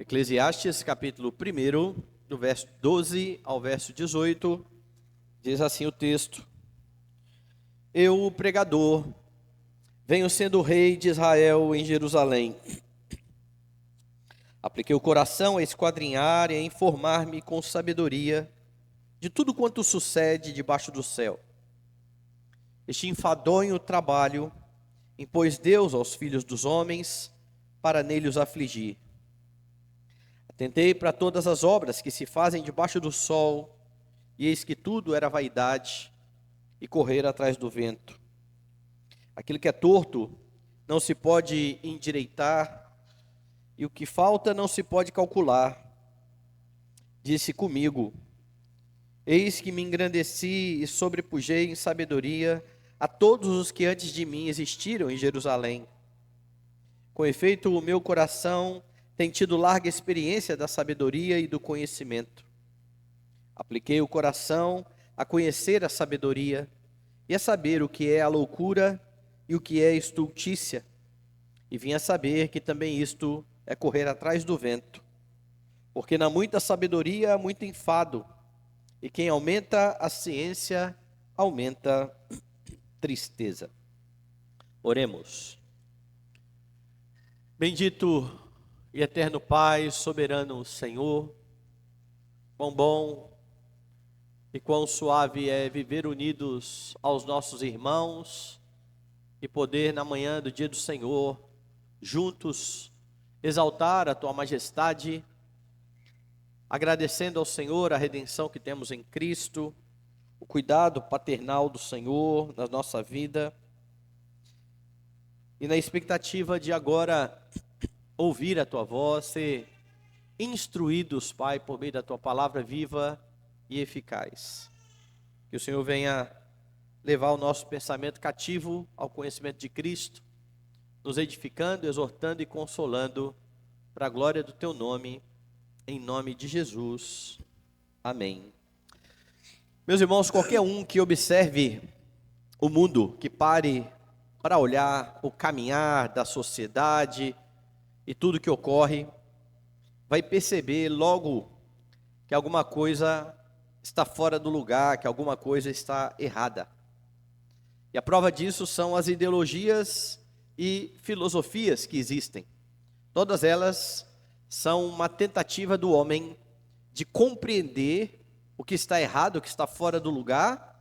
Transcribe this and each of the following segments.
Eclesiastes capítulo 1, do verso 12 ao verso 18, diz assim o texto: Eu, o pregador, venho sendo rei de Israel em Jerusalém. Apliquei o coração a esquadrinhar e a informar-me com sabedoria de tudo quanto sucede debaixo do céu. Este enfadonho trabalho impôs Deus aos filhos dos homens para nele os afligir. Atentei para todas as obras que se fazem debaixo do sol, e eis que tudo era vaidade e correr atrás do vento. Aquilo que é torto não se pode endireitar, e o que falta não se pode calcular. Disse comigo: eis que me engrandeci e sobrepujei em sabedoria a todos os que antes de mim existiram em Jerusalém. Com efeito, o meu coração tem tido larga experiência da sabedoria e do conhecimento. Apliquei o coração a conhecer a sabedoria e a saber o que é a loucura e o que é estultícia. E vim a saber que também isto é correr atrás do vento. Porque na muita sabedoria há muito enfado, e quem aumenta a ciência aumenta tristeza. Oremos. Bendito e eterno Pai, soberano Senhor, quão bom e quão suave é viver unidos aos nossos irmãos e poder na manhã do dia do Senhor, juntos, exaltar a Tua majestade, agradecendo ao Senhor a redenção que temos em Cristo, o cuidado paternal do Senhor na nossa vida, e na expectativa de agora ouvir a Tua voz, ser instruídos, Pai, por meio da Tua palavra viva e eficaz. Que o Senhor venha levar o nosso pensamento cativo ao conhecimento de Cristo, nos edificando, exortando e consolando, para a glória do Teu nome, em nome de Jesus. Amém. Meus irmãos, qualquer um que observe o mundo, que pare para olhar o caminhar da sociedade e tudo que ocorre, vai perceber logo que alguma coisa está fora do lugar, que alguma coisa está errada. E a prova disso são as ideologias e filosofias que existem. Todas elas são uma tentativa do homem de compreender o que está errado, o que está fora do lugar,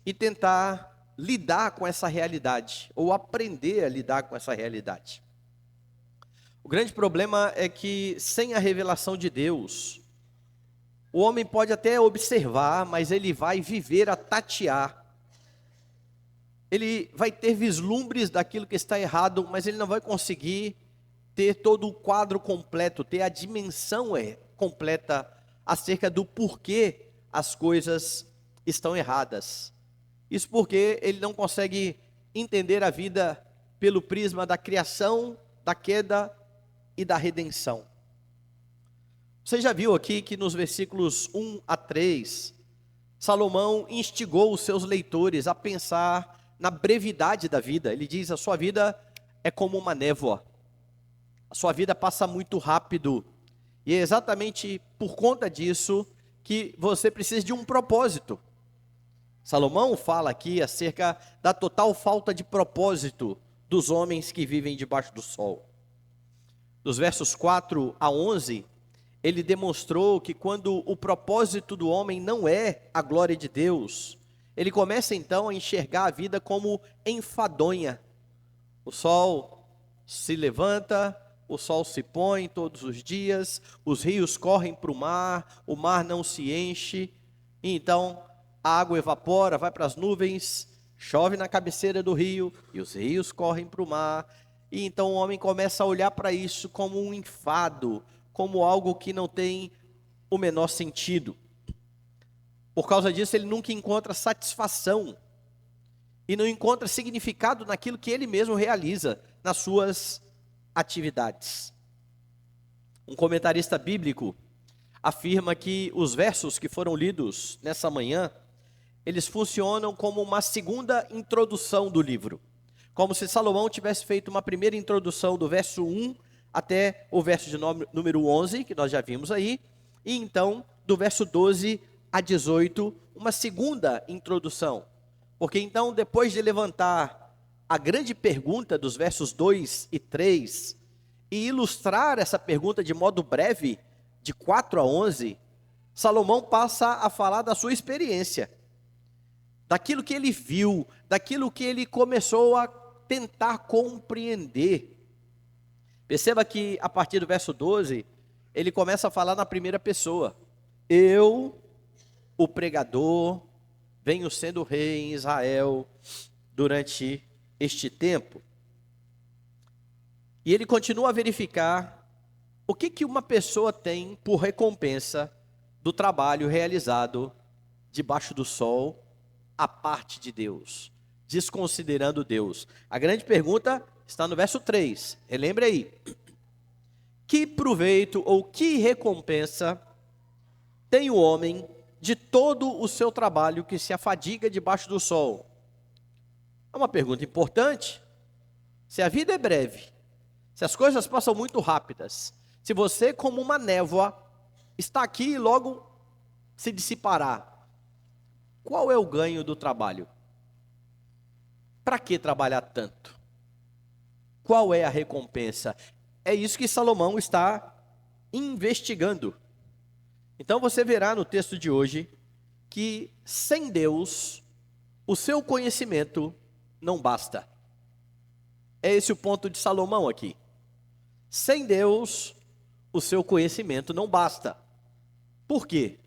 e tentar lidar com essa realidade, ou aprender a lidar com essa realidade. O grande problema é que sem a revelação de Deus, o homem pode até observar, mas ele vai viver a tatear. Ele vai ter vislumbres daquilo que está errado, mas ele não vai conseguir ter todo o quadro completo, ter a dimensão completa acerca do porquê as coisas estão erradas. Isso porque ele não consegue entender a vida pelo prisma da criação, da queda e da redenção. Você já viu aqui que nos versículos 1 a 3, Salomão instigou os seus leitores a pensar na brevidade da vida. Ele diz: a sua vida é como uma névoa, a sua vida passa muito rápido, e é exatamente por conta disso que você precisa de um propósito. Salomão fala aqui acerca da total falta de propósito dos homens que vivem debaixo do sol. Dos versos 4 a 11, ele demonstrou que quando o propósito do homem não é a glória de Deus, ele começa então a enxergar a vida como enfadonha. O sol se levanta, o sol se põe todos os dias, os rios correm para o mar não se enche, e então a água evapora, vai para as nuvens, chove na cabeceira do rio, e os rios correm para o mar, e então o homem começa a olhar para isso como um enfado, como algo que não tem o menor sentido. Por causa disso, ele nunca encontra satisfação, e não encontra significado naquilo que ele mesmo realiza, nas suas atividades. Um comentarista bíblico afirma que os versos que foram lidos nessa manhã, eles funcionam como uma segunda introdução do livro. Como se Salomão tivesse feito uma primeira introdução do verso 1 até o verso de número 11, que nós já vimos aí, e então do verso 12 a 18, uma segunda introdução. Porque então, depois de levantar a grande pergunta dos versos 2 e 3, e ilustrar essa pergunta de modo breve, de 4 a 11, Salomão passa a falar da sua experiência, daquilo que ele viu, daquilo que ele começou a tentar compreender. Perceba que a partir do verso 12, ele começa a falar na primeira pessoa. Eu, o pregador, venho sendo rei em Israel durante este tempo. E ele continua a verificar o que uma pessoa tem por recompensa do trabalho realizado debaixo do sol, à parte de Deus, desconsiderando Deus. A grande pergunta está no verso 3, relembre aí. Que proveito ou que recompensa tem o homem de todo o seu trabalho que se afadiga debaixo do sol? É uma pergunta importante. Se a vida é breve, se as coisas passam muito rápidas, se você, como uma névoa, está aqui e logo se dissipará, qual é o ganho do trabalho? Para que trabalhar tanto? Qual é a recompensa? É isso que Salomão está investigando. Então você verá no texto de hoje que sem Deus o seu conhecimento não basta. É esse o ponto de Salomão aqui. Sem Deus o seu conhecimento não basta. Por quê?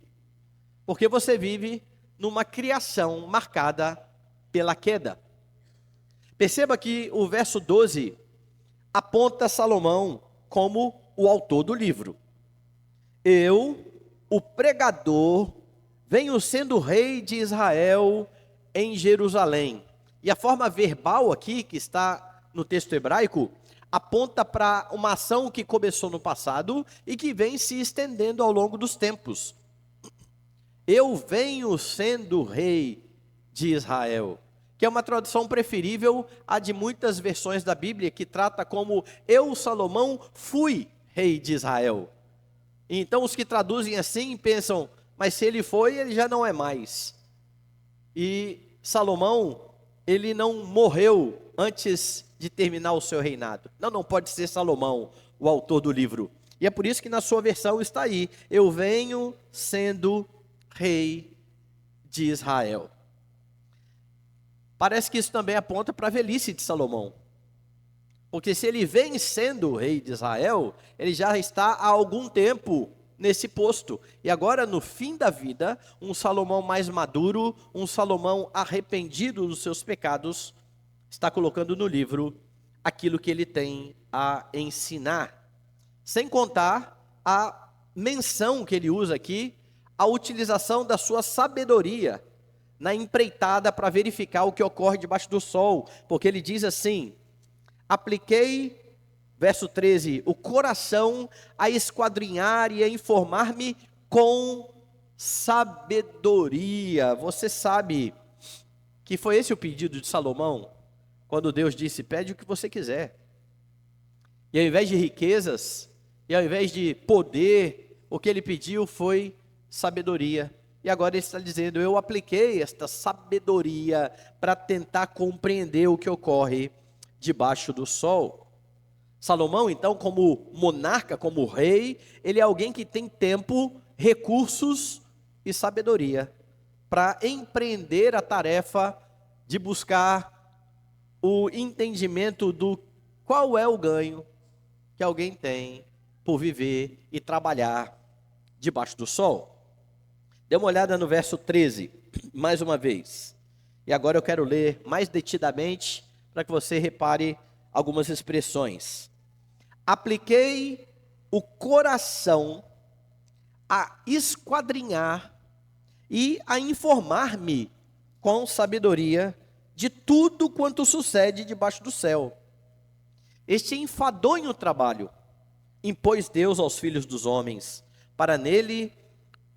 Porque você vive numa criação marcada pela queda. Perceba que o verso 12 aponta Salomão como o autor do livro. Eu, o pregador, venho sendo rei de Israel em Jerusalém. E a forma verbal aqui, que está no texto hebraico, aponta para uma ação que começou no passado e que vem se estendendo ao longo dos tempos. Eu venho sendo rei de Israel, que é uma tradução preferível à de muitas versões da Bíblia, que trata como eu, Salomão, fui rei de Israel. Então os que traduzem assim pensam, mas se ele foi, ele já não é mais. E Salomão, ele não morreu antes de terminar o seu reinado. Não pode ser Salomão, o autor do livro. E é por isso que na sua versão está aí, eu venho sendo rei de Israel. Parece que isso também aponta para a velhice de Salomão. Porque se ele vem sendo rei de Israel, ele já está há algum tempo nesse posto. E agora, no fim da vida, um Salomão mais maduro, um Salomão arrependido dos seus pecados, está colocando no livro aquilo que ele tem a ensinar. Sem contar a menção que ele usa aqui, a utilização da sua sabedoria na empreitada para verificar o que ocorre debaixo do sol. Porque ele diz assim, apliquei, verso 13, o coração a esquadrinhar e a informar-me com sabedoria. Você sabe que foi esse o pedido de Salomão, quando Deus disse, pede o que você quiser. E ao invés de riquezas, e ao invés de poder, o que ele pediu foi sabedoria. E agora ele está dizendo, eu apliquei esta sabedoria para tentar compreender o que ocorre debaixo do sol. Salomão, então, como monarca, como rei, ele é alguém que tem tempo, recursos e sabedoria para empreender a tarefa de buscar o entendimento do qual é o ganho que alguém tem por viver e trabalhar debaixo do sol. Dê uma olhada no verso 13, mais uma vez. E agora eu quero ler mais detidamente, para que você repare algumas expressões. Apliquei o coração a esquadrinhar e a informar-me com sabedoria de tudo quanto sucede debaixo do céu. Este enfadonho trabalho impôs Deus aos filhos dos homens, para nele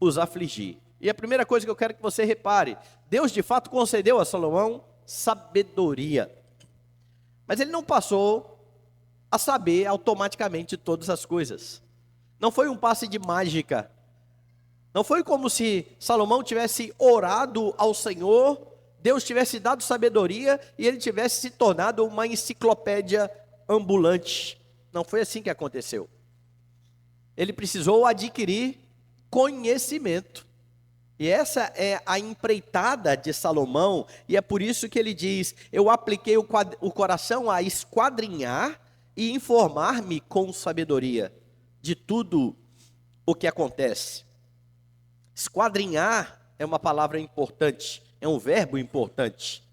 os afligir. E a primeira coisa que eu quero que você repare, Deus de fato concedeu a Salomão sabedoria. Mas ele não passou a saber automaticamente todas as coisas. Não foi um passe de mágica. Não foi como se Salomão tivesse orado ao Senhor, Deus tivesse dado sabedoria e ele tivesse se tornado uma enciclopédia ambulante. Não foi assim que aconteceu. Ele precisou adquirir conhecimento. E essa é a empreitada de Salomão, e é por isso que ele diz: eu apliquei o coração a esquadrinhar e informar-me com sabedoria de tudo o que acontece. Esquadrinhar é uma palavra importante, é um verbo importante.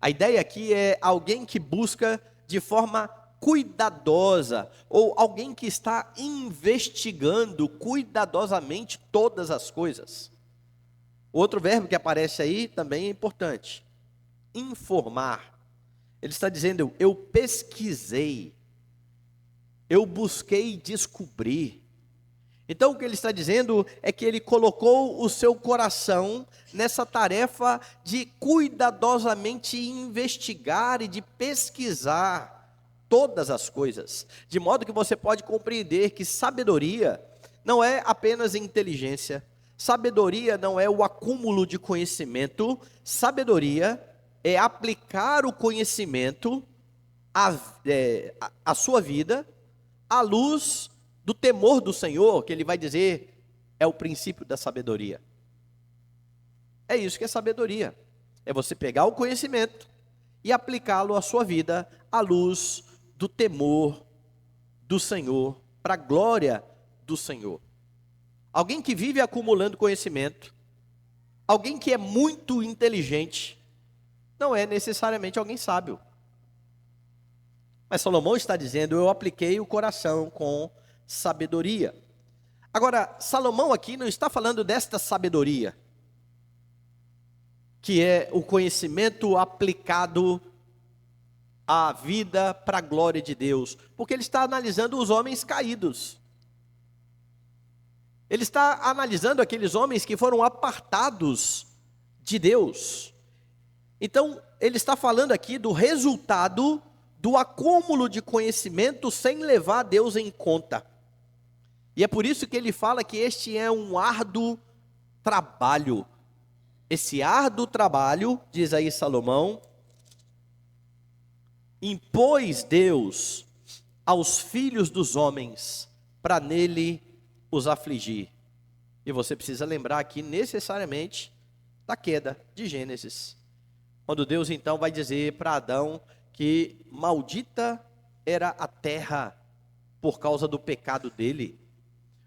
A ideia aqui é alguém que busca de forma cuidadosa, ou alguém que está investigando cuidadosamente todas as coisas. Outro verbo que aparece aí também é importante: informar. Ele está dizendo: eu pesquisei, eu busquei descobrir. Então o que ele está dizendo é que ele colocou o seu coração nessa tarefa de cuidadosamente investigar e de pesquisar todas as coisas, de modo que você pode compreender que sabedoria não é apenas inteligência, sabedoria não é o acúmulo de conhecimento, sabedoria é aplicar o conhecimento à sua vida, à luz do temor do Senhor, que ele vai dizer é o princípio da sabedoria. É isso que é sabedoria, é você pegar o conhecimento e aplicá-lo à sua vida, à luz do temor do Senhor, para a glória do Senhor. Alguém que vive acumulando conhecimento, alguém que é muito inteligente, não é necessariamente alguém sábio. Mas Salomão está dizendo: eu apliquei o coração com sabedoria. Agora, Salomão aqui não está falando desta sabedoria, que é o conhecimento aplicado à vida para a glória de Deus, porque ele está analisando os homens caídos. Ele está analisando aqueles homens que foram apartados de Deus. Então, ele está falando aqui do resultado do acúmulo de conhecimento sem levar Deus em conta. E é por isso que ele fala que este é um árduo trabalho. Esse árduo trabalho, diz aí Salomão, impôs Deus aos filhos dos homens para nele os afligir. E você precisa lembrar aqui necessariamente da queda de Gênesis, quando Deus então vai dizer para Adão que maldita era a terra por causa do pecado dele.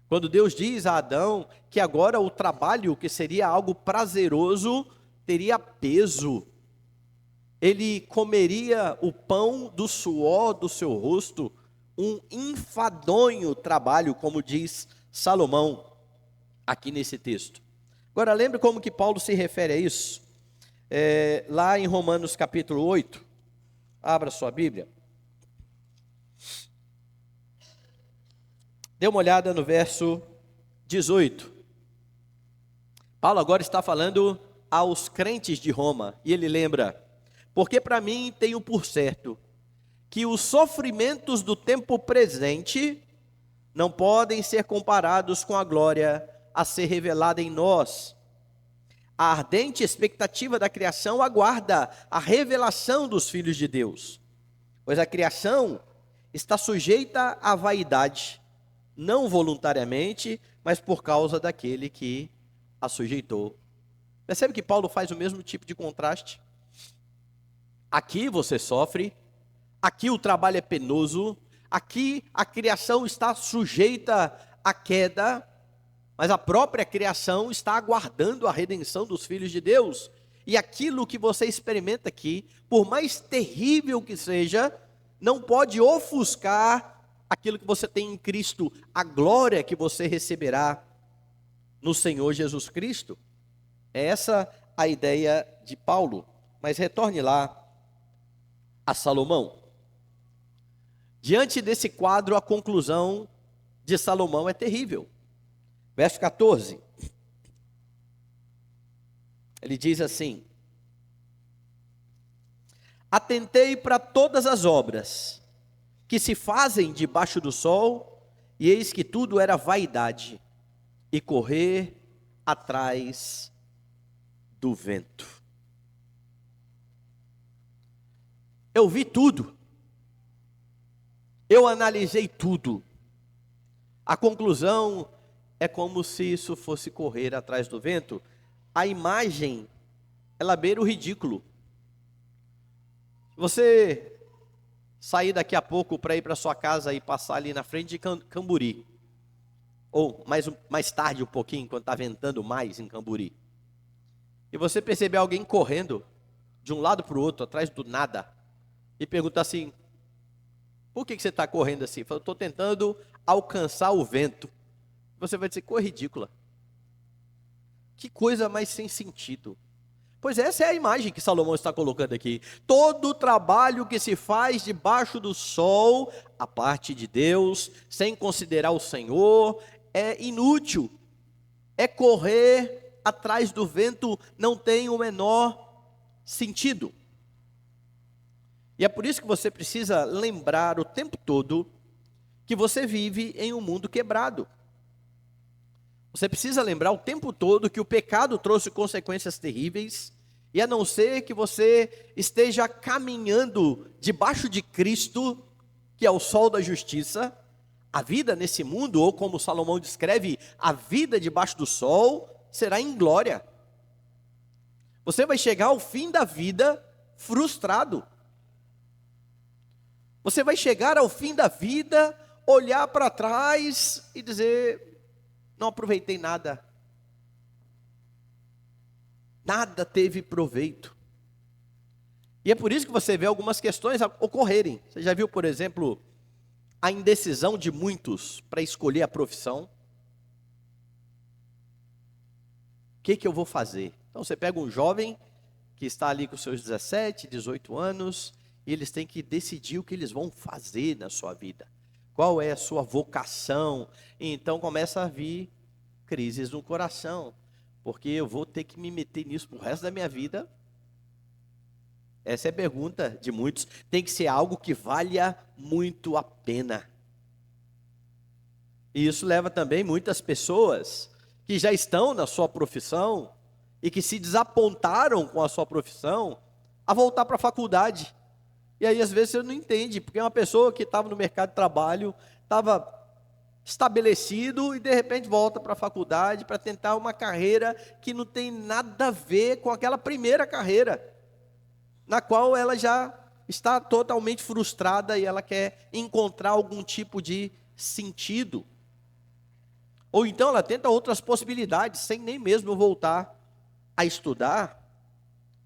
Quando Deus diz a Adão que agora o trabalho, que seria algo prazeroso, teria peso. Ele comeria o pão do suor do seu rosto, um enfadonho trabalho, como diz Salomão aqui nesse texto. Agora lembre como que Paulo se refere a isso. Lá em Romanos capítulo 8, abra sua Bíblia. Dê uma olhada no verso 18. Paulo agora está falando aos crentes de Roma, e ele lembra: porque para mim tenho por certo que os sofrimentos do tempo presente não podem ser comparados com a glória a ser revelada em nós. A ardente expectativa da criação aguarda a revelação dos filhos de Deus, pois a criação está sujeita à vaidade, não voluntariamente, mas por causa daquele que a sujeitou. Percebe que Paulo faz o mesmo tipo de contraste? Aqui você sofre, aqui o trabalho é penoso, aqui a criação está sujeita à queda, mas a própria criação está aguardando a redenção dos filhos de Deus. E aquilo que você experimenta aqui, por mais terrível que seja, não pode ofuscar aquilo que você tem em Cristo, a glória que você receberá no Senhor Jesus Cristo. É essa a ideia de Paulo. Mas retorne lá a Salomão. Diante desse quadro, a conclusão de Salomão é terrível. Verso 14. Ele diz assim: atentei para todas as obras, que se fazem debaixo do sol, e eis que tudo era vaidade e correr atrás do vento. Eu vi tudo, eu analisei tudo. A conclusão é como se isso fosse correr atrás do vento. A imagem, ela beira o ridículo. Você sair daqui a pouco para ir para sua casa e passar ali na frente de Camburi, ou mais tarde um pouquinho, quando está ventando mais em Camburi, e você perceber alguém correndo de um lado para o outro, atrás do nada, e perguntar assim: por que você está correndo assim? Eu estou tentando alcançar o vento. Você vai dizer: coisa ridícula, que coisa mais sem sentido. Pois essa é a imagem que Salomão está colocando aqui. Todo o trabalho que se faz debaixo do sol, a parte de Deus, sem considerar o Senhor, é inútil. É correr atrás do vento, não tem o menor sentido. E é por isso que você precisa lembrar o tempo todo que você vive em um mundo quebrado. Você precisa lembrar o tempo todo que o pecado trouxe consequências terríveis, e a não ser que você esteja caminhando debaixo de Cristo, que é o sol da justiça, a vida nesse mundo, ou como Salomão descreve, a vida debaixo do sol, será em glória. Você vai chegar ao fim da vida frustrado. Você vai chegar ao fim da vida, olhar para trás e dizer: não aproveitei nada. Nada teve proveito. E é por isso que você vê algumas questões ocorrerem. Você já viu, por exemplo, a indecisão de muitos para escolher a profissão? O que eu vou fazer? Então você pega um jovem que está ali com seus 17, 18 anos, e eles têm que decidir o que eles vão fazer na sua vida. Qual é a sua vocação? E então começa a vir crises no coração, porque eu vou ter que me meter nisso pro resto da minha vida. Essa é a pergunta de muitos. Tem que ser algo que valha muito a pena. E isso leva também muitas pessoas que já estão na sua profissão e que se desapontaram com a sua profissão a voltar para a faculdade. E aí às vezes você não entende, porque é uma pessoa que estava no mercado de trabalho, estava estabelecido e de repente volta para a faculdade para tentar uma carreira que não tem nada a ver com aquela primeira carreira, na qual ela já está totalmente frustrada e ela quer encontrar algum tipo de sentido. Ou então ela tenta outras possibilidades, sem nem mesmo voltar a estudar.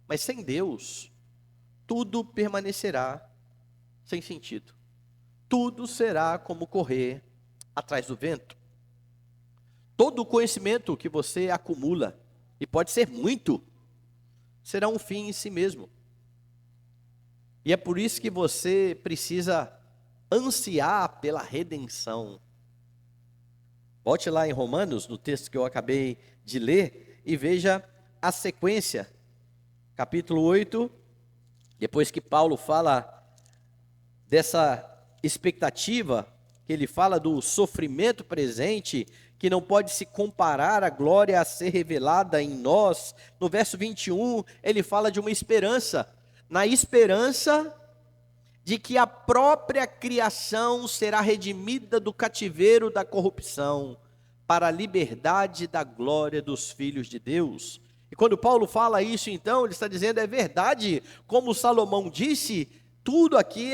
Mas sem Deus, tudo permanecerá sem sentido. Tudo será como correr atrás do vento. Todo o conhecimento que você acumula, e pode ser muito, será um fim em si mesmo. E é por isso que você precisa ansiar pela redenção. Volte lá em Romanos, no texto que eu acabei de ler, e veja a sequência. Capítulo 8, depois que Paulo fala dessa expectativa, que ele fala do sofrimento presente, que não pode se comparar à glória a ser revelada em nós. No verso 21, ele fala de uma esperança, na esperança de que a própria criação será redimida do cativeiro da corrupção, para a liberdade da glória dos filhos de Deus. E quando Paulo fala isso, então, ele está dizendo: é verdade, como Salomão disse, tudo aqui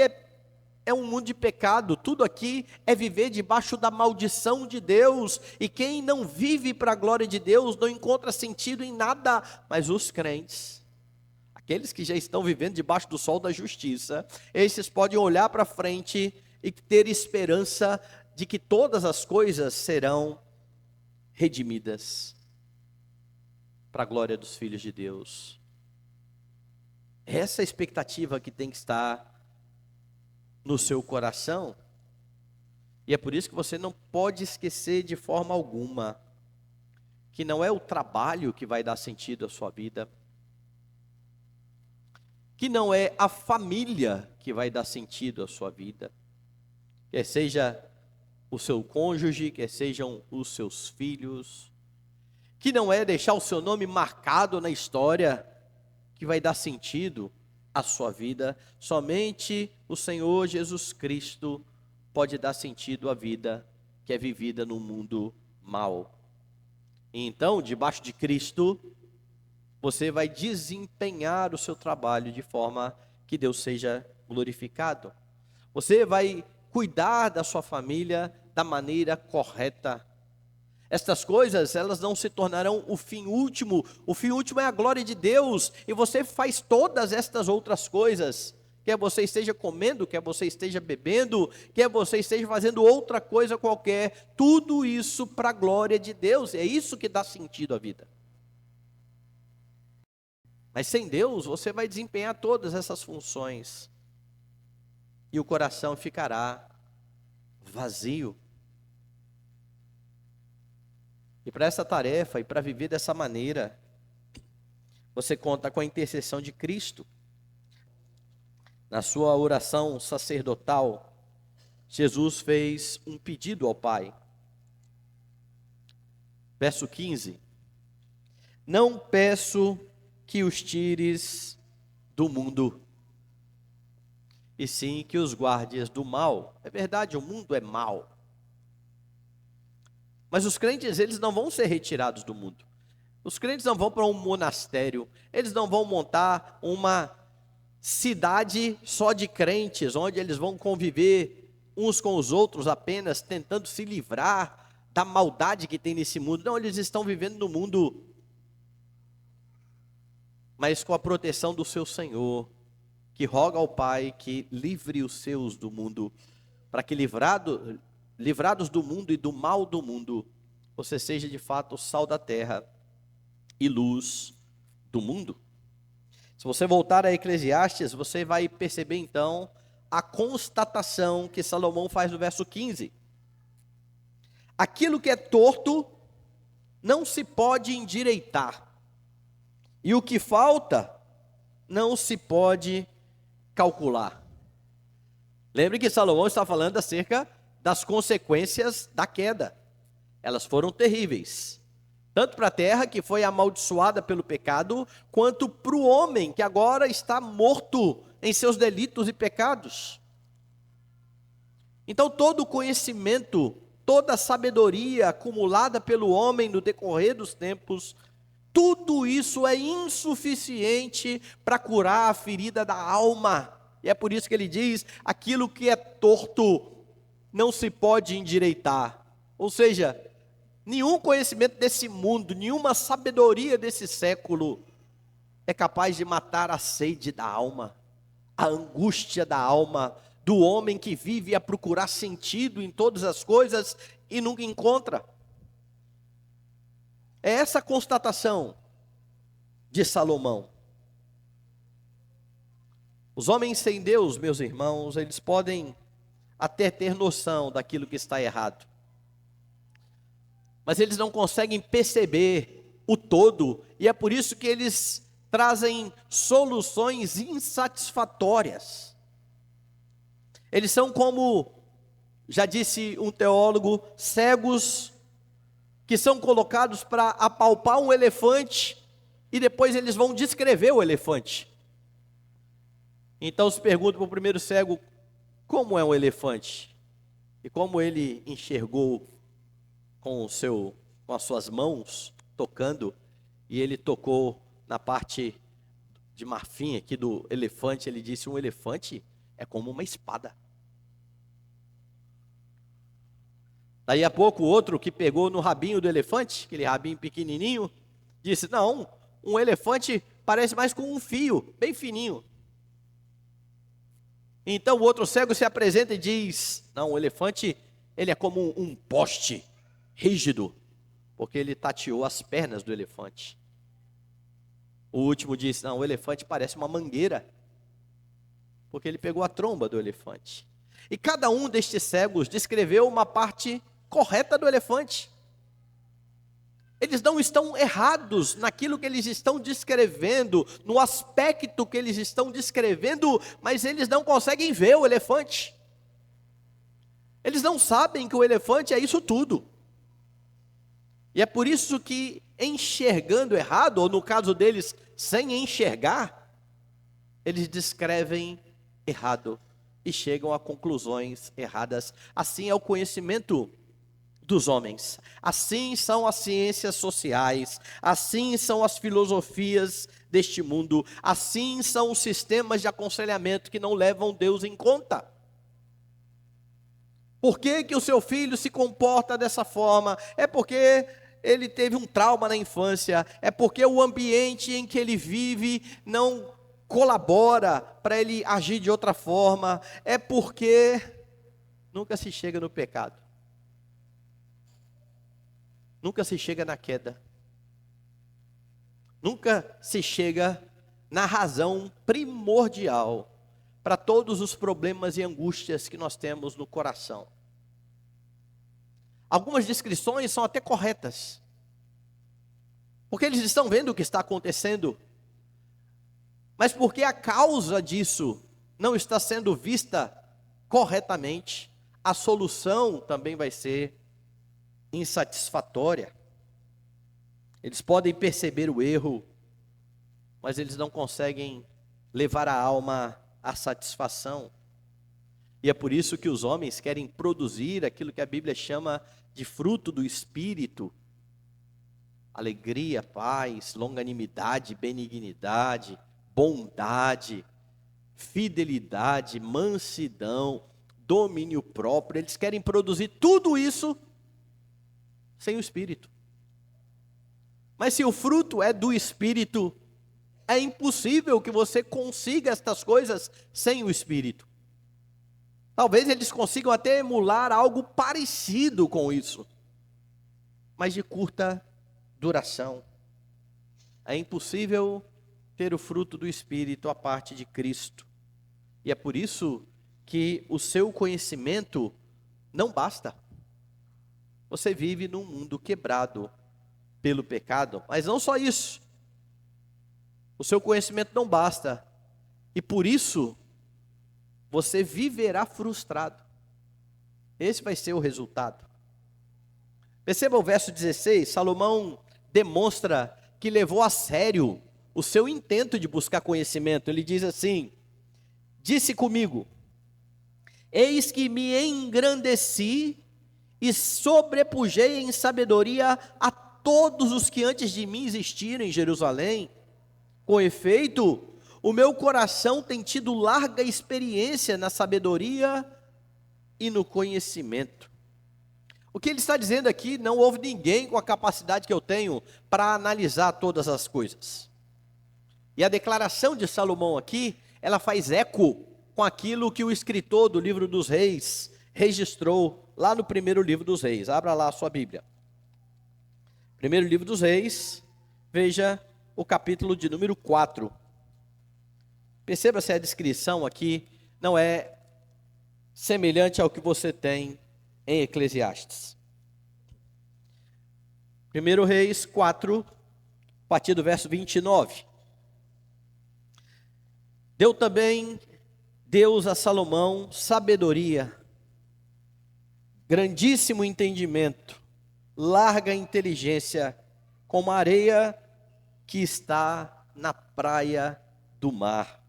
é um mundo de pecado, tudo aqui é viver debaixo da maldição de Deus, e quem não vive para a glória de Deus não encontra sentido em nada. Mas os crentes, aqueles que já estão vivendo debaixo do sol da justiça, esses podem olhar para frente e ter esperança de que todas as coisas serão redimidas para a glória dos filhos de Deus. Essa é a expectativa que tem que estar no seu coração, e é por isso que você não pode esquecer de forma alguma que não é o trabalho que vai dar sentido à sua vida, que não é a família que vai dar sentido à sua vida, quer seja o seu cônjuge, quer sejam os seus filhos, que não é deixar o seu nome marcado na história que vai dar sentido à sua vida. Somente o Senhor Jesus Cristo pode dar sentido à vida que é vivida no mundo mau. Então, debaixo de Cristo, você vai desempenhar o seu trabalho de forma que Deus seja glorificado. Você vai cuidar da sua família da maneira correta. Estas coisas, elas não se tornarão o fim último. O fim último é a glória de Deus. E você faz todas estas outras coisas. Quer você esteja comendo, quer você esteja bebendo, quer você esteja fazendo outra coisa qualquer. Tudo isso para a glória de Deus. É isso que dá sentido à vida. Mas sem Deus, você vai desempenhar todas essas funções. E o coração ficará vazio. E para essa tarefa e para viver dessa maneira, você conta com a intercessão de Cristo. Na sua oração sacerdotal, Jesus fez um pedido ao Pai. Verso 15: não peço que os tires do mundo, e sim que os guardes do mal. É verdade, o mundo é mau. Mas os crentes, eles não vão ser retirados do mundo. Os crentes não vão para um monastério. Eles não vão montar uma cidade só de crentes, onde eles vão conviver uns com os outros apenas, tentando se livrar da maldade que tem nesse mundo. Não, eles estão vivendo no mundo, mas com a proteção do seu Senhor, que roga ao Pai que livre os seus do mundo, para que livrados do mundo e do mal do mundo, você seja de fato sal da terra e luz do mundo. Se você voltar a Eclesiastes, você vai perceber então a constatação que Salomão faz no verso 15. Aquilo que é torto não se pode endireitar, e o que falta não se pode calcular. Lembre que Salomão está falando acerca das consequências da queda. Elas foram terríveis, tanto para a terra que foi amaldiçoada pelo pecado, quanto para o homem que agora está morto em seus delitos e pecados. Então todo o conhecimento, toda a sabedoria acumulada pelo homem no decorrer dos tempos, tudo isso é insuficiente para curar a ferida da alma. E é por isso que ele diz, aquilo que é torto não se pode endireitar. Ou seja, nenhum conhecimento desse mundo, nenhuma sabedoria desse século é capaz de matar a sede da alma, a angústia da alma, do homem que vive a procurar sentido em todas as coisas e nunca encontra. É essa a constatação de Salomão. Os homens sem Deus, meus irmãos, eles podem até ter noção daquilo que está errado, mas eles não conseguem perceber o todo, e é por isso que eles trazem soluções insatisfatórias. Eles são como, já disse um teólogo, cegos que são colocados para apalpar um elefante e depois eles vão descrever o elefante. Então se pergunta para o primeiro cego como é um elefante e como ele enxergou com as suas mãos tocando, e ele tocou na parte de marfim aqui do elefante. Ele disse: um elefante é como uma espada. Daí a pouco o outro que pegou no rabinho do elefante, aquele rabinho pequenininho, disse: não, um elefante parece mais com um fio, bem fininho. Então o outro cego se apresenta e diz: não, o elefante, ele é como um poste rígido, porque ele tateou as pernas do elefante. O último disse: não, o elefante parece uma mangueira, porque ele pegou a tromba do elefante. E cada um destes cegos descreveu uma parte correta do elefante. Eles não estão errados naquilo que eles estão descrevendo, no aspecto que eles estão descrevendo, mas eles não conseguem ver o elefante. Eles não sabem que o elefante é isso tudo. E é por isso que, enxergando errado, ou no caso deles, sem enxergar, eles descrevem errado e chegam a conclusões erradas. Assim é o conhecimento dos homens, assim são as ciências sociais, assim são as filosofias deste mundo, assim são os sistemas de aconselhamento que não levam Deus em conta. Por que que o seu filho se comporta dessa forma? É porque ele teve um trauma na infância, é porque o ambiente em que ele vive não colabora para ele agir de outra forma, é porque nunca se chega no pecado. Nunca se chega na queda. Nunca se chega na razão primordial para todos os problemas e angústias que nós temos no coração. Algumas descrições são até corretas, porque eles estão vendo o que está acontecendo, mas porque a causa disso não está sendo vista corretamente, a solução também vai ser insatisfatória. Eles podem perceber o erro, mas eles não conseguem levar a alma à satisfação. E é por isso que os homens querem produzir aquilo que a Bíblia chama de fruto do Espírito: alegria, paz, longanimidade, benignidade, bondade, fidelidade, mansidão, domínio próprio. Eles querem produzir tudo isso sem o Espírito. Mas se o fruto é do Espírito, é impossível que você consiga estas coisas sem o Espírito. Talvez eles consigam até emular algo parecido com isso, mas de curta duração. É impossível ter o fruto do Espírito à parte de Cristo. E é por isso que o seu conhecimento não basta. Você vive num mundo quebrado pelo pecado, mas não só isso. O seu conhecimento não basta, e por isso você viverá frustrado. Esse vai ser o resultado. Perceba o verso 16, Salomão demonstra que levou a sério o seu intento de buscar conhecimento. Ele diz assim: disse comigo, eis que me engrandeci e sobrepujei em sabedoria a todos os que antes de mim existiram em Jerusalém. Com efeito, o meu coração tem tido larga experiência na sabedoria e no conhecimento. O que ele está dizendo aqui, não houve ninguém com a capacidade que eu tenho para analisar todas as coisas. E a declaração de Salomão aqui, ela faz eco com aquilo que o escritor do livro dos Reis registrou lá no primeiro livro dos Reis. Abra lá a sua Bíblia. Primeiro livro dos Reis, veja o capítulo de número 4. Perceba se a descrição aqui não é semelhante ao que você tem em Eclesiastes. 1 Reis 4, a partir do verso 29. Deu também Deus a Salomão sabedoria, grandíssimo entendimento, larga inteligência, como a areia que está na praia do mar.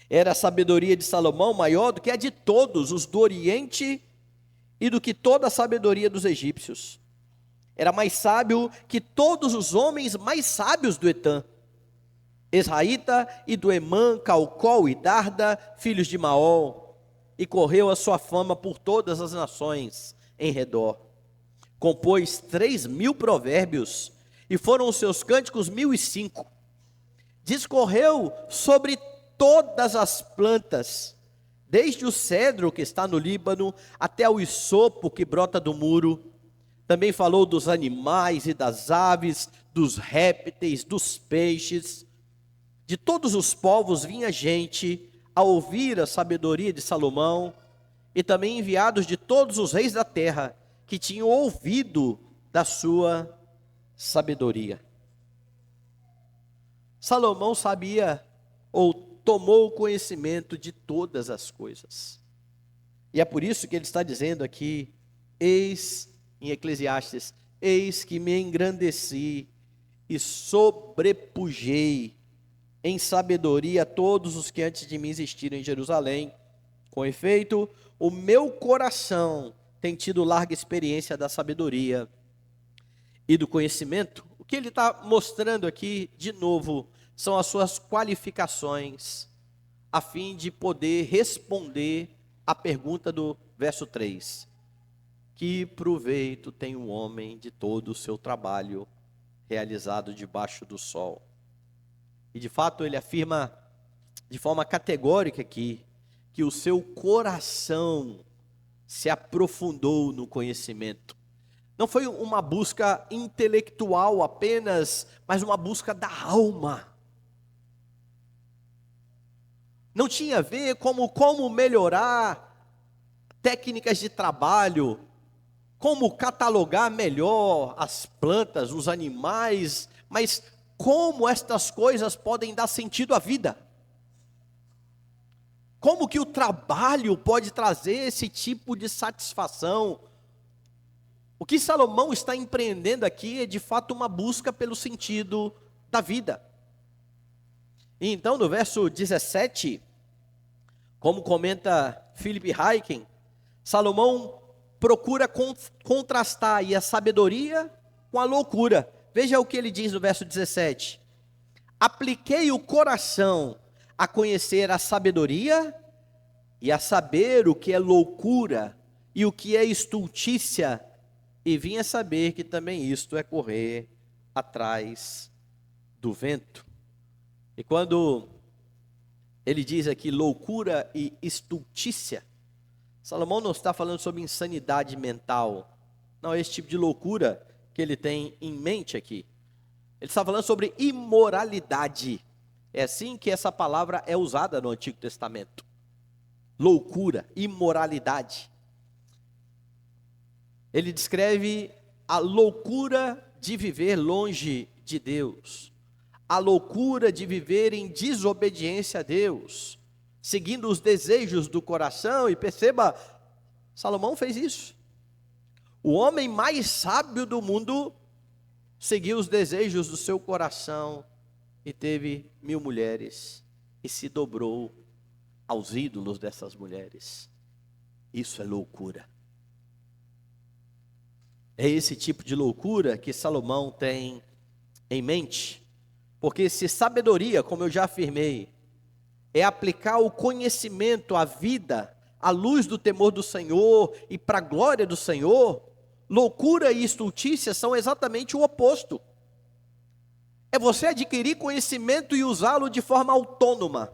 Era a sabedoria de Salomão maior do que a de todos os do Oriente e do que toda a sabedoria dos egípcios. Era mais sábio que todos os homens mais sábios do Etã, Esraíta e do Emã, Calcol e Darda, filhos de Maol, e correu a sua fama por todas as nações em redor. Compôs 3.000 provérbios, e foram os seus cânticos 1.005. Discorreu sobre todas as plantas, desde o cedro que está no Líbano, até o hisopo que brota do muro. Também falou dos animais e das aves, dos répteis, dos peixes. De todos os povos vinha gente a ouvir a sabedoria de Salomão, e também enviados de todos os reis da terra, que tinham ouvido da sua sabedoria. Salomão sabia, ou tomou conhecimento de todas as coisas. E é por isso que ele está dizendo aqui, eis, em Eclesiastes, eis que me engrandeci e sobrepujei em sabedoria a todos os que antes de mim existiram em Jerusalém. Com efeito, o meu coração tem tido larga experiência da sabedoria e do conhecimento. O que ele está mostrando aqui, de novo, são as suas qualificações, a fim de poder responder à pergunta do verso 3. Que proveito tem o homem de todo o seu trabalho realizado debaixo do sol? E de fato ele afirma de forma categórica aqui, que o seu coração se aprofundou no conhecimento. Não foi uma busca intelectual apenas, mas uma busca da alma. Não tinha a ver como melhorar técnicas de trabalho, como catalogar melhor as plantas, os animais, mas como estas coisas podem dar sentido à vida. Como que o trabalho pode trazer esse tipo de satisfação? O que Salomão está empreendendo aqui é de fato uma busca pelo sentido da vida. E então no verso 17, como comenta Philip Ryken, Salomão procura contrastar aí a sabedoria com a loucura. Veja o que ele diz no verso 17. Apliquei o coração a conhecer a sabedoria e a saber o que é loucura e o que é estultícia, e vim a saber que também isto é correr atrás do vento. E quando ele diz aqui loucura e estultícia, Salomão não está falando sobre insanidade mental, não é esse tipo de loucura que ele tem em mente aqui. Ele está falando sobre imoralidade. É assim que essa palavra é usada no Antigo Testamento. Loucura, imoralidade. Ele descreve a loucura de viver longe de Deus, a loucura de viver em desobediência a Deus, seguindo os desejos do coração. E perceba, Salomão fez isso. O homem mais sábio do mundo seguiu os desejos do seu coração e teve 1000 mulheres e se dobrou aos ídolos dessas mulheres. Isso é loucura. É esse tipo de loucura que Salomão tem em mente, porque se sabedoria, como eu já afirmei, é aplicar o conhecimento à vida, à luz do temor do Senhor e para a glória do Senhor, loucura e estultícia são exatamente o oposto. É você adquirir conhecimento e usá-lo de forma autônoma.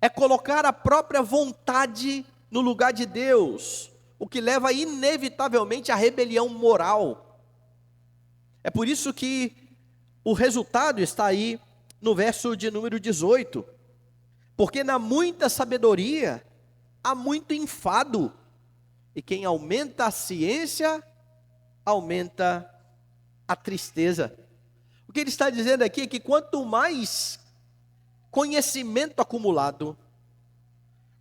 É colocar a própria vontade no lugar de Deus, o que leva inevitavelmente à rebelião moral. É por isso que o resultado está aí no verso de número 18. Porque na muita sabedoria há muito enfado, e quem aumenta a ciência, aumenta a tristeza. O que ele está dizendo aqui é que quanto mais conhecimento acumulado,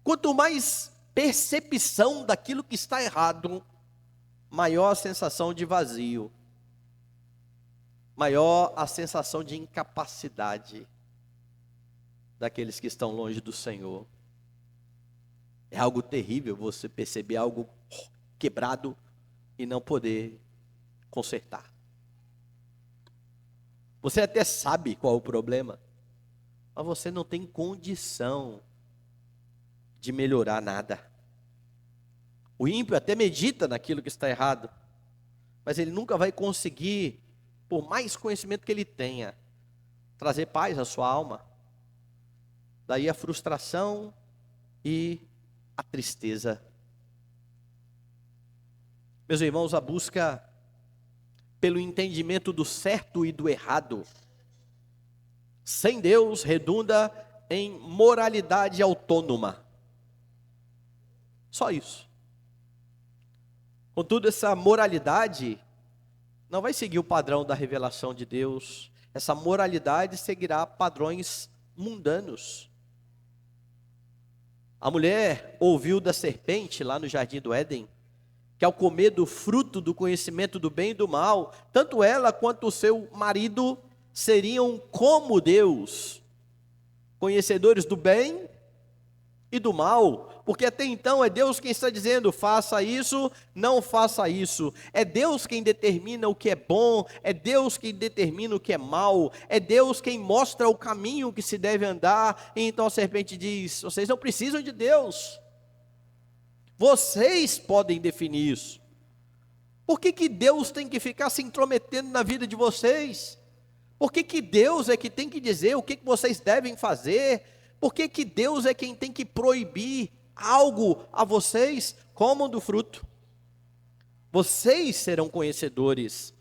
quanto mais percepção daquilo que está errado, maior a sensação de vazio, maior a sensação de incapacidade daqueles que estão longe do Senhor. É algo terrível você perceber algo quebrado e não poder consertar. Você até sabe qual é o problema, mas você não tem condição de melhorar nada. O ímpio até medita naquilo que está errado, mas ele nunca vai conseguir, por mais conhecimento que ele tenha, trazer paz à sua alma. Daí a frustração e a tristeza. Meus irmãos, a busca pelo entendimento do certo e do errado, sem Deus, redunda em moralidade autônoma. Só isso. Contudo, essa moralidade não vai seguir o padrão da revelação de Deus. Essa moralidade seguirá padrões mundanos. A mulher ouviu da serpente lá no jardim do Éden que ao comer do fruto do conhecimento do bem e do mal, tanto ela quanto o seu marido seriam como Deus, conhecedores do bem e do mal, porque até então é Deus quem está dizendo, faça isso, não faça isso. É Deus quem determina o que é bom, é Deus quem determina o que é mal, é Deus quem mostra o caminho que se deve andar. E então a serpente diz, vocês não precisam de Deus, vocês podem definir isso. Por que Deus tem que ficar se intrometendo na vida de vocês? Por que Deus é que tem que dizer o que vocês devem fazer? Por que Deus é quem tem que proibir algo a vocês? Comam do fruto. Vocês serão conhecedores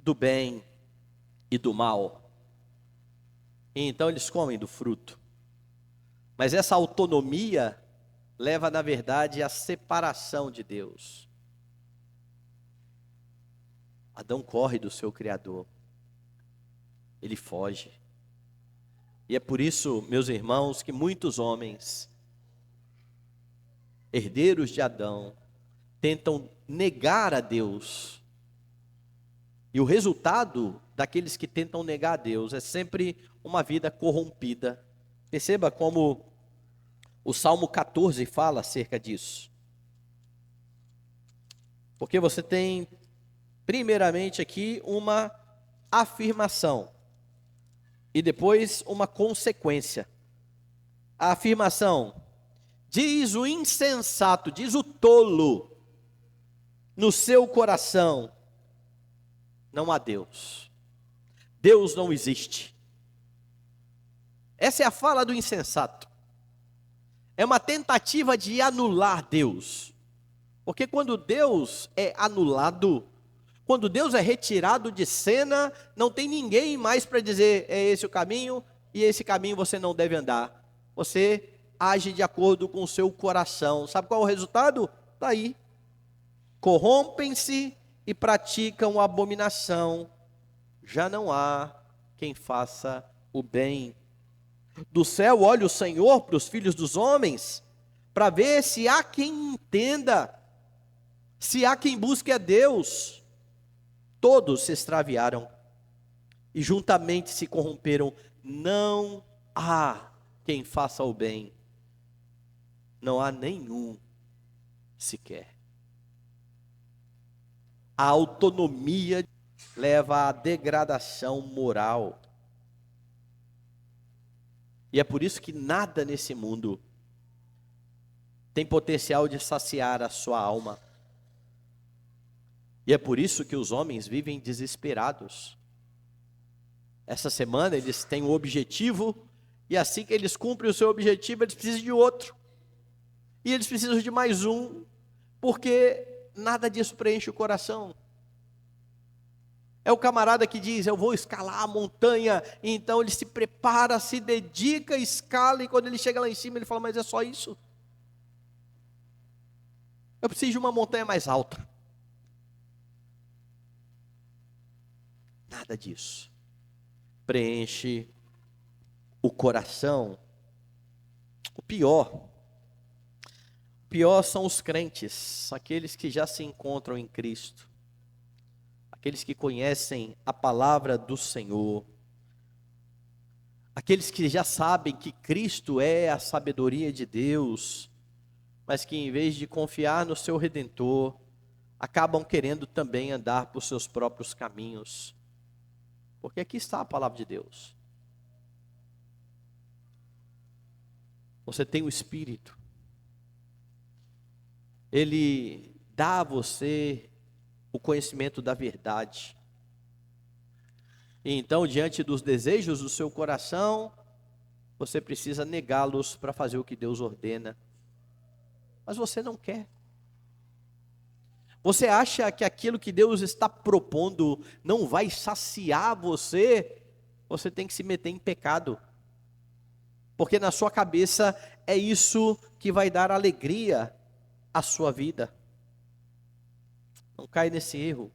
do bem e do mal. E então eles comem do fruto. Mas essa autonomia leva, na verdade, à separação de Deus. Adão corre do seu Criador. Ele foge. E é por isso, meus irmãos, que muitos homens, herdeiros de Adão, tentam negar a Deus. E o resultado daqueles que tentam negar a Deus é sempre uma vida corrompida. Perceba como o Salmo 14 fala acerca disso. Porque você tem, primeiramente aqui, uma afirmação. E depois uma consequência. A afirmação: diz o insensato, diz o tolo, no seu coração, não há Deus. Deus não existe. Essa é a fala do insensato. É uma tentativa de anular Deus. Porque quando Deus é anulado, quando Deus é retirado de cena, não tem ninguém mais para dizer, é esse o caminho, e esse caminho você não deve andar. Você age de acordo com o seu coração. Sabe qual é o resultado? Está aí. Corrompem-se e praticam abominação. Já não há quem faça o bem. Do céu olha o Senhor para os filhos dos homens, para ver se há quem entenda, se há quem busque a Deus. Todos se extraviaram e juntamente se corromperam. Não há quem faça o bem. Não há nenhum sequer. A autonomia leva à degradação moral. E é por isso que nada nesse mundo tem potencial de saciar a sua alma. E é por isso que os homens vivem desesperados. Essa semana eles têm um objetivo, e assim que eles cumprem o seu objetivo, eles precisam de outro. E eles precisam de mais um, porque nada disso preenche o coração. É o camarada que diz, eu vou escalar a montanha, e então ele se prepara, se dedica, escala, e quando ele chega lá em cima, ele fala, mas é só isso? Eu preciso de uma montanha mais alta. Nada disso preenche o coração. O pior são os crentes, aqueles que já se encontram em Cristo, aqueles que conhecem a palavra do Senhor, aqueles que já sabem que Cristo é a sabedoria de Deus, mas que em vez de confiar no seu Redentor, acabam querendo também andar por seus próprios caminhos. Porque aqui está a palavra de Deus. Você tem o Espírito. Ele dá a você o conhecimento da verdade. E então, diante dos desejos do seu coração, você precisa negá-los para fazer o que Deus ordena. Mas você não quer. Você acha que aquilo que Deus está propondo não vai saciar você? Você tem que se meter em pecado. Porque na sua cabeça é isso que vai dar alegria à sua vida. Não cai nesse erro.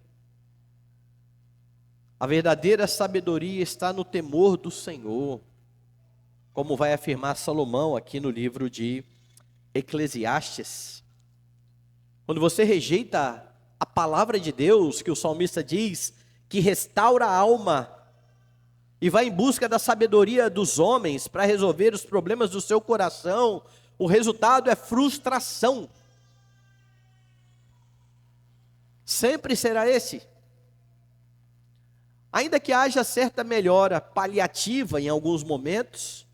A verdadeira sabedoria está no temor do Senhor, como vai afirmar Salomão aqui no livro de Eclesiastes, quando você rejeita a palavra de Deus, que o salmista diz que restaura a alma, e vai em busca da sabedoria dos homens para resolver os problemas do seu coração, o resultado é frustração. Sempre será esse. Ainda que haja certa melhora paliativa em alguns momentos,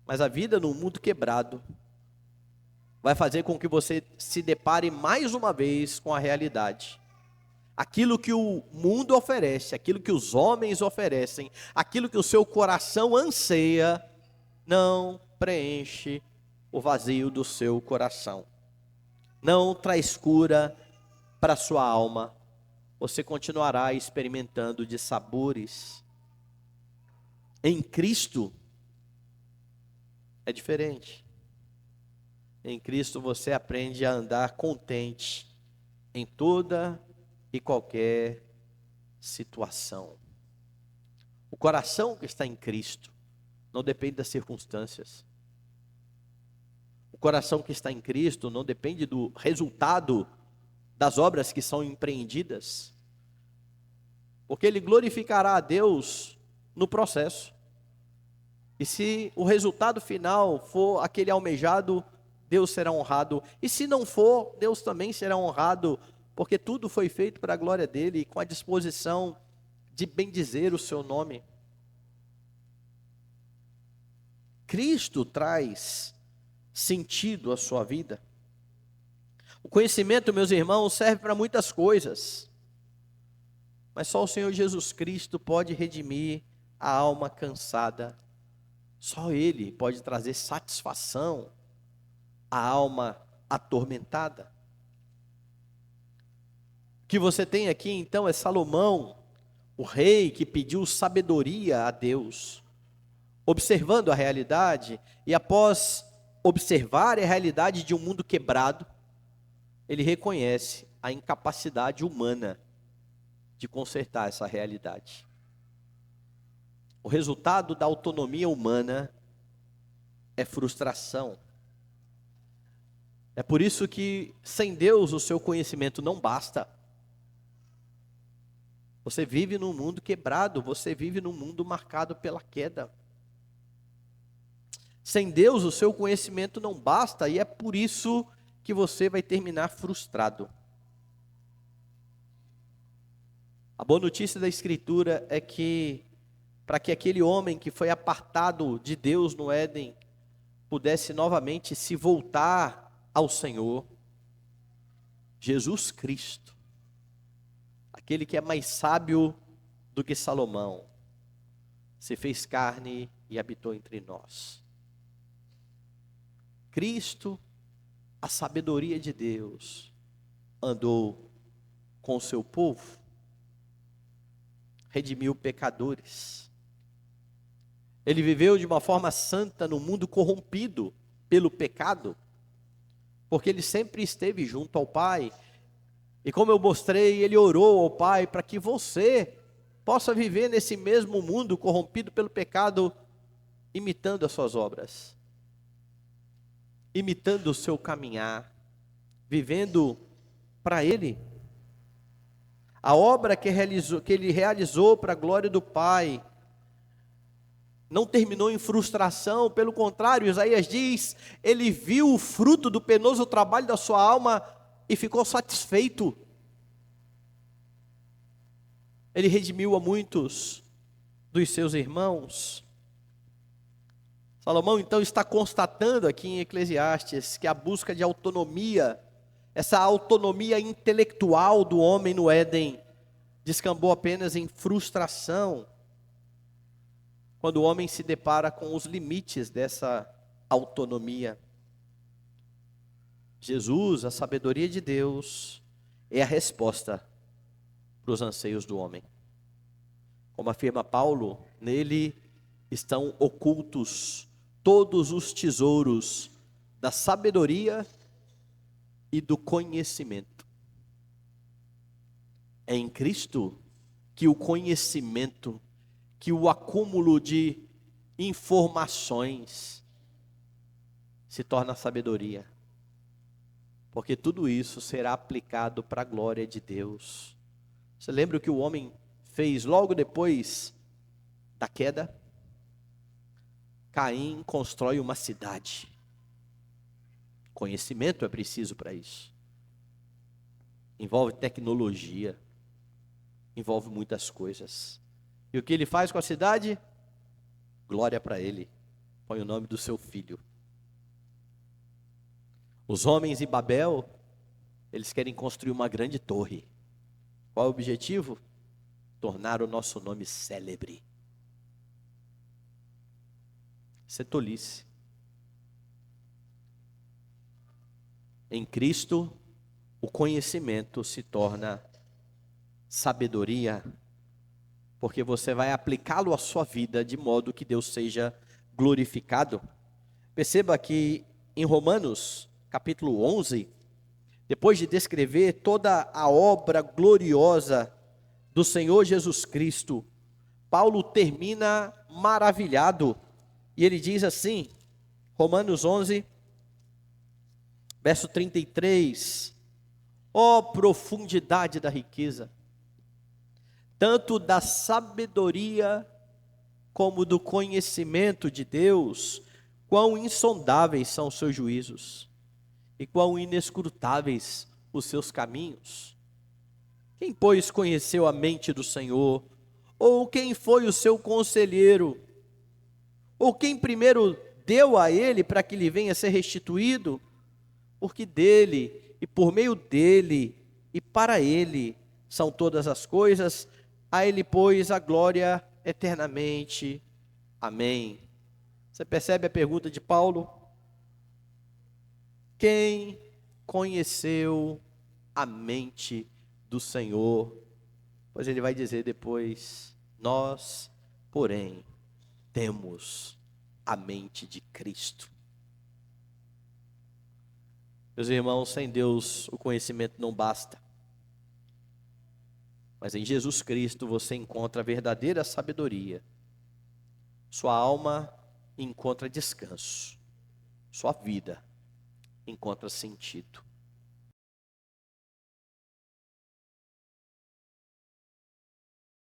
mas a vida no mundo quebrado vai fazer com que você se depare mais uma vez com a realidade. Aquilo que o mundo oferece, aquilo que os homens oferecem, aquilo que o seu coração anseia, não preenche o vazio do seu coração. Não traz cura para a sua alma. Você continuará experimentando de sabores. Em Cristo é diferente. Em Cristo você aprende a andar contente em toda e qualquer situação. O coração que está em Cristo não depende das circunstâncias. O coração que está em Cristo não depende do resultado das obras que são empreendidas, porque ele glorificará a Deus no processo. E se o resultado final for aquele almejado, Deus será honrado. E se não for, Deus também será honrado, porque tudo foi feito para a glória dele, com a disposição de bendizer o seu nome. Cristo traz sentido à sua vida. O conhecimento, meus irmãos, serve para muitas coisas, mas só o Senhor Jesus Cristo pode redimir a alma cansada. Só Ele pode trazer satisfação à alma atormentada. O que você tem aqui então é Salomão, o rei que pediu sabedoria a Deus, observando a realidade, e após observar a realidade de um mundo quebrado, ele reconhece a incapacidade humana de consertar essa realidade. O resultado da autonomia humana é frustração. É por isso que sem Deus o seu conhecimento não basta. Você vive num mundo quebrado, você vive num mundo marcado pela queda. Sem Deus o seu conhecimento não basta, e é por isso que você vai terminar frustrado. A boa notícia da Escritura é que, para que aquele homem que foi apartado de Deus no Éden, pudesse novamente se voltar ao Senhor, Jesus Cristo, aquele que é mais sábio do que Salomão, se fez carne e habitou entre nós. Cristo, a sabedoria de Deus, andou com o seu povo, redimiu pecadores. Ele viveu de uma forma santa no mundo corrompido pelo pecado, porque ele sempre esteve junto ao Pai. E como eu mostrei, ele orou ao Pai para que você possa viver nesse mesmo mundo corrompido pelo pecado, imitando as suas obras, imitando o seu caminhar, vivendo para Ele. A obra que ele realizou para a glória do Pai não terminou em frustração, pelo contrário, Isaías diz, ele viu o fruto do penoso trabalho da sua alma e ficou satisfeito. Ele redimiu a muitos dos seus irmãos. Salomão então está constatando aqui em Eclesiastes que a busca de autonomia, essa autonomia intelectual do homem no Éden, descambou apenas em frustração, quando o homem se depara com os limites dessa autonomia. Jesus, a sabedoria de Deus, é a resposta para os anseios do homem. Como afirma Paulo, nele estão ocultos todos os tesouros da sabedoria e do conhecimento. É em Cristo que o conhecimento, que o acúmulo de informações se torna sabedoria. Porque tudo isso será aplicado para a glória de Deus. Você lembra o que o homem fez logo depois da queda? Caim constrói uma cidade. Conhecimento é preciso para isso. Envolve tecnologia. Envolve muitas coisas. E o que ele faz com a cidade? Glória para ele. Põe o nome do seu filho. Os homens em Babel, eles querem construir uma grande torre. Qual é o objetivo? Tornar o nosso nome célebre. Isso é tolice. Em Cristo, o conhecimento se torna sabedoria, porque você vai aplicá-lo à sua vida de modo que Deus seja glorificado. Perceba que em Romanos, capítulo 11, depois de descrever toda a obra gloriosa do Senhor Jesus Cristo, Paulo termina maravilhado, e ele diz assim, Romanos 11, verso 33, ó profundidade da riqueza, tanto da sabedoria como do conhecimento de Deus, quão insondáveis são os seus juízos, e quão inescrutáveis os seus caminhos. Quem, pois, conheceu a mente do Senhor? Ou quem foi o seu conselheiro? Ou quem primeiro deu a ele para que lhe venha a ser restituído? Porque dele, e por meio dele, e para ele, são todas as coisas, a ele, pois, a glória eternamente. Amém. Você percebe a pergunta de Paulo? Quem conheceu a mente do Senhor? Pois ele vai dizer depois, nós, porém, temos a mente de Cristo. Meus irmãos, sem Deus o conhecimento não basta. Mas em Jesus Cristo você encontra a verdadeira sabedoria. Sua alma encontra descanso. Sua vida encontra sentido.